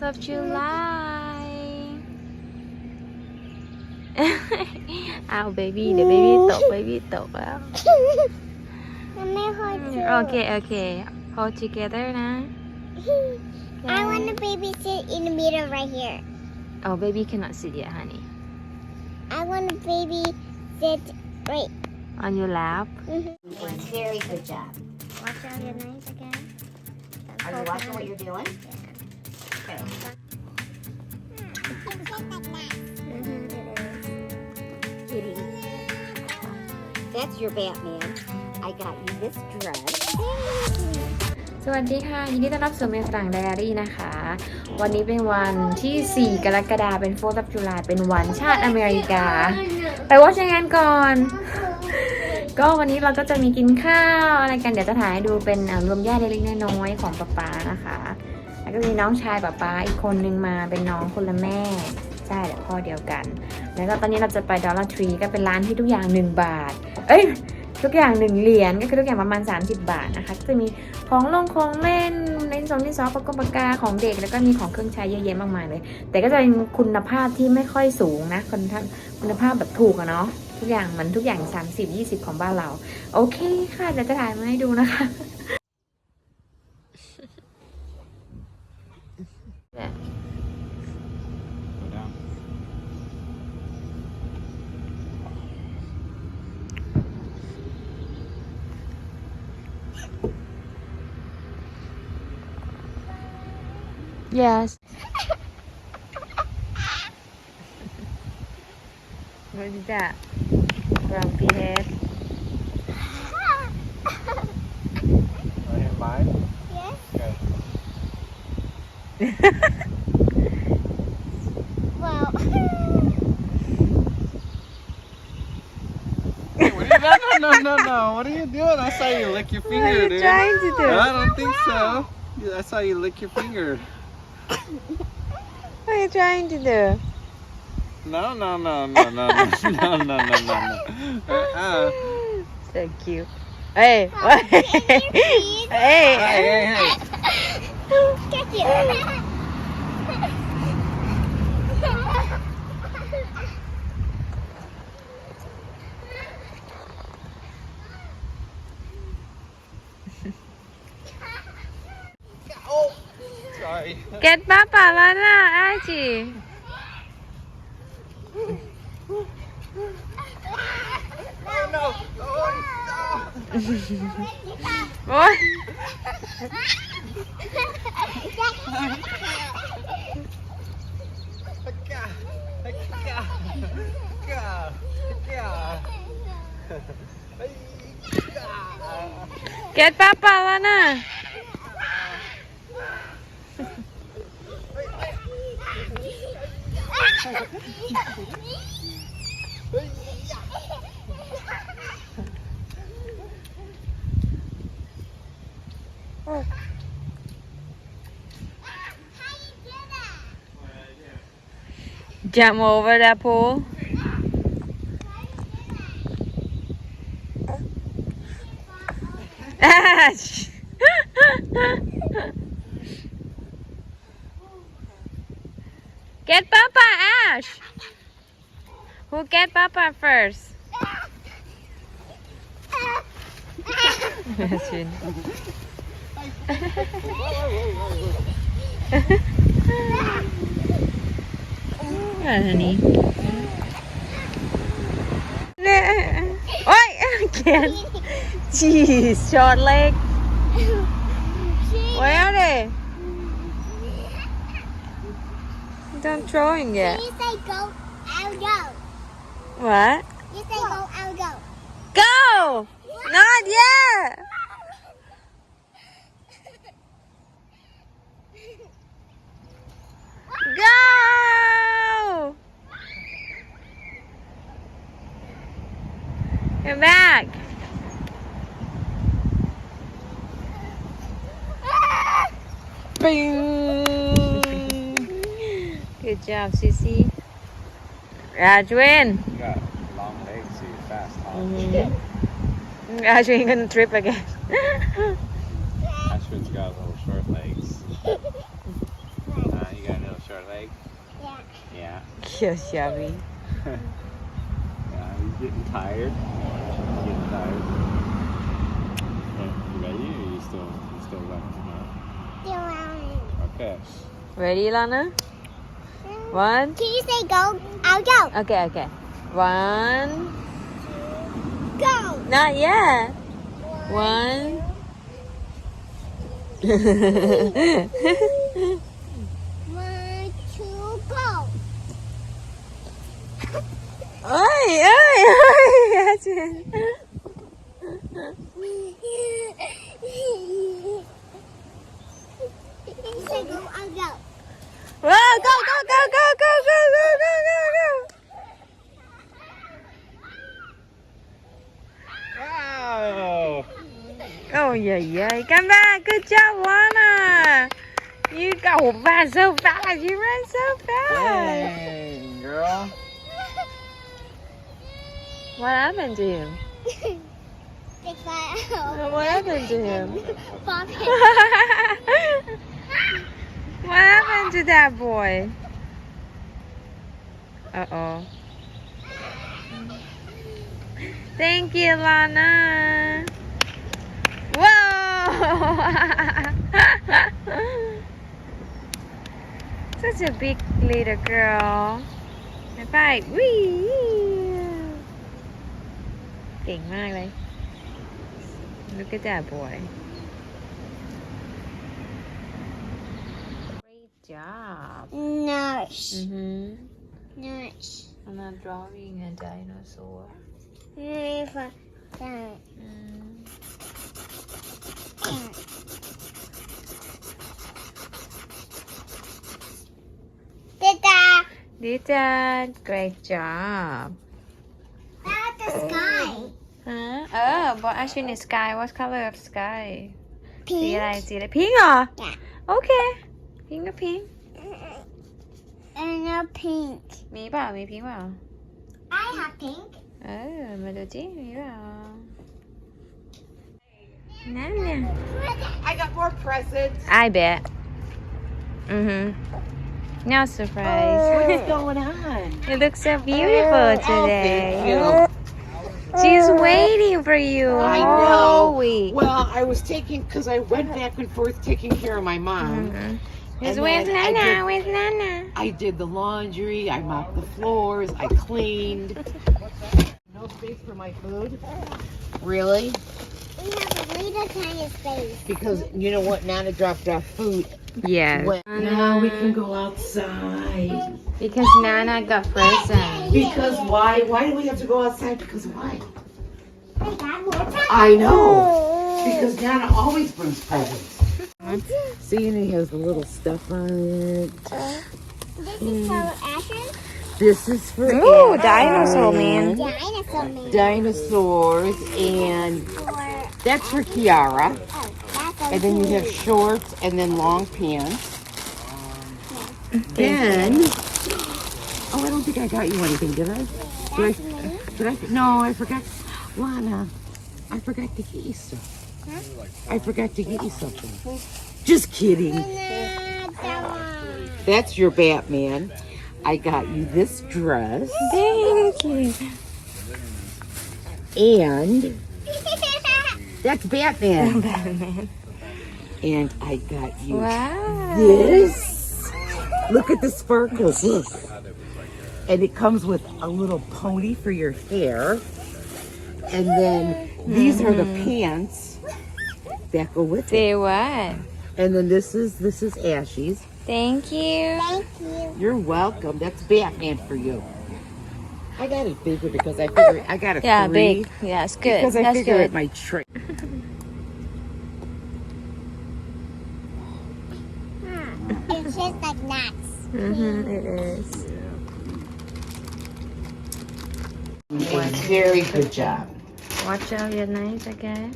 of July อ้าว baby เดี๋ยว baby ตก baby ตกแล้วไม่ค่อยเจอ โอเค โอเค hold together นะ I want the baby sit in the middle right here. oh baby cannot sit yet honey I want the baby sit right. on your lap Very good job. Watch out your knife again. Are you watching what you're doing? Okay. Kitty. That's your Batman. I got you this dress. สวัสดีค่ะ ยินดีต้อนรับสู่เมฝรั่งไดอารี่นะคะ วันนี้เป็นวันที่ 4 กรกฎาคมเป็น 4th of July เป็นวันชาติอเมริกา ไปวอชงานก่อน ก็วันนี้เราก็จะมีกินข้าวอะไรกัน เดี๋ยวจะถ่ายให้ดูเป็นรวมญาติเล็กๆน้อยๆของป๊าๆนะคะ แล้วก็มีน้องชายป๊าๆอีกคนนึงมาเป็นน้องคนละแม่ใช่แต่พ่อเดียวกัน แล้วก็ตอนนี้เราจะไป Dollar Tree ก็เป็นร้านที่ทุกอย่าง1 บาททุกอย่าง1 เหรียญก็คือทุกอย่างประมาณ30 บาทนะคะก็จะมีของเล่นในซองที่ซอฟปากกาของเด็กแล้วก็มีของเครื่องใช้เยอะแยะมากมายเลยแต่ก็จะเป็นคุณภาพที่ไม่ค่อยสูงนะคุณภาพแบบถูกอะเนาะทุกอย่างมันทุกอย่าง30-20ของบ้านเราโอเคค่ะเดี๋ยวจะถ่ายมาให้ดูนะคะ Yes. What is that? Grumpy head. Are you mine? Yes. Okay. Well. Hey, what are you, no. What are you doing? I saw you lick your finger, What are you dude. trying to do? I don't think so. I saw you lick your finger. What are you trying to do? No. So cute. Hey, what? Hey. Hey. Catch it. Oh, sorry. Get Papa Lana, Archie. Oh no. Oh, What? Get Papa Lana. Jump over that pool. Ash! Get Papa, Ash! Who get Papa first? Honey. Oi, again. Jeez, short leg. Where are they? Don't throwing it. You say go, I'll go. What? You say go, I'll go. Go! Not yet. Go! Come back. Bing! Good job, Sissy. Rajwin. You got long legs, so you're fast, huh? Rajwin gonna trip again. Ashwin's got little short legs. You got short leg? Yeah. Yeah. เขียวเชียวี Yeah, you getting tired? Getting tired? Okay, you ready or you still running? No? Still running. Okay. ready Lana one Can you say go? I'll go. okay one Go. not yet one 1, 2, go. เอ้ยเอ้ยเอ้ยอาเจน Can you say go? I'll go. ว้าว go go go go go go go go go go Wow! oh yeah yeah come back good job Lana you go fast so fast you ran so fast Dang, girl. what happened to him Big fire. what happened to him Pop it. what happened to that boy uh-oh thank you Lana whoa such a big little girl high five wee เก่งมากเลย look at that boy great job Nurse. Nurse. I'm not drawing a dinosaur River. Dada. did that great job That's the sky. huh oh but actually the sky what color of sky สีอะไร Pink. สีอะไร pink เหรอ Yeah. โอเค pink ก็ pink And a pink. มีเปล่ามี pink เปล่า I have pink. มาดูจิมีเปล่านั่นเนี่ย I got more presents. I bet no surprise What's going on? you look so beautiful today thank you. she's waiting for you I all know. week Well, I was because I went back and forth taking care of my mom. Where's And where's then I Nana? did- Where's Nana? I did the laundry, I mopped the floors, I cleaned. No space for my food? Really? We have a little tiny space. Because you know what? Nana dropped off food. Yeah. Now we can go outside. Because Nana got presents. Because why? Why do we have to go outside? Because why? I got more I know. Because Nana always brings presents. See, and it has the little stuff on it. This is for Asher. This is for Ooh, Asher. dinosaur man. Dinosaur man. Dinosaurs, and that's for Kiara. That's And then you have shorts and then long pants. Then, oh, I don't think I got you anything, did I? Did I? No, I forgot. Lana, I forgot to get you stuff. I forgot to get you something. Just kidding. That's your Batman. I got you this dress. Thank you. And that's Batman. And I got you Wow. this. Look at the sparkles. Look. And it comes with a little pony for your hair. And then these are the pants that go with it. Say what? And then this is Ashy's. Thank you. Thank you. You're welcome. That's Batman for you. I got it bigger because I figured I got a Yeah, 3. big. Yeah, it's good. Because I That's figure good. it might shrink. It's just like nuts. It is. Very good job. Watch out your knives, okay?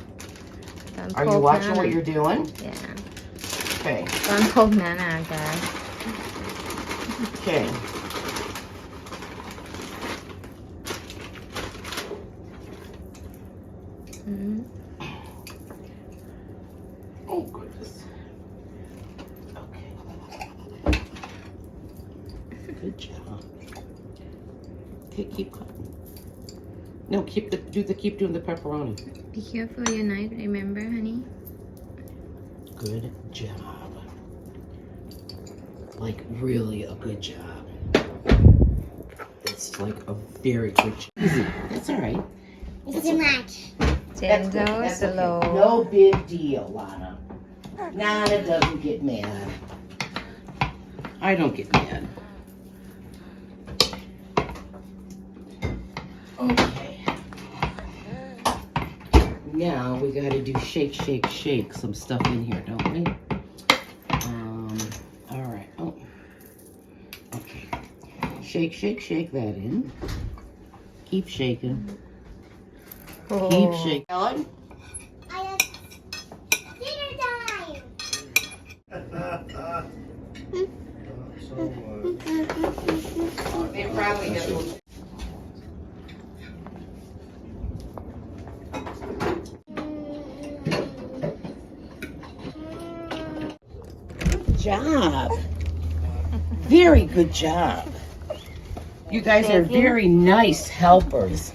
Don't Are you poke watching Nana. what you're doing? Yeah. Okay. Don't poke Nana, okay? Okay. Oh, goodness. Okay. Good job. Okay, keep cutting. No, keep doing the pepperoni. Be careful with your knife, remember, honey? Good job. Like really a good job. It's like a very good job. Easy. That's all right. It's too much. That's good. Gentle, That's okay. slow. No big deal, Lana. Nana doesn't get mad. I don't get mad. Okay. Now we gotta do shake, shake, shake some stuff in here, don't we? All right. Oh. Okay. Shake, shake, shake that in. Keep shaking. Keep shaking. Ellen? I have dinner time. They probably have Good job. Very good job. You guys are very nice helpers.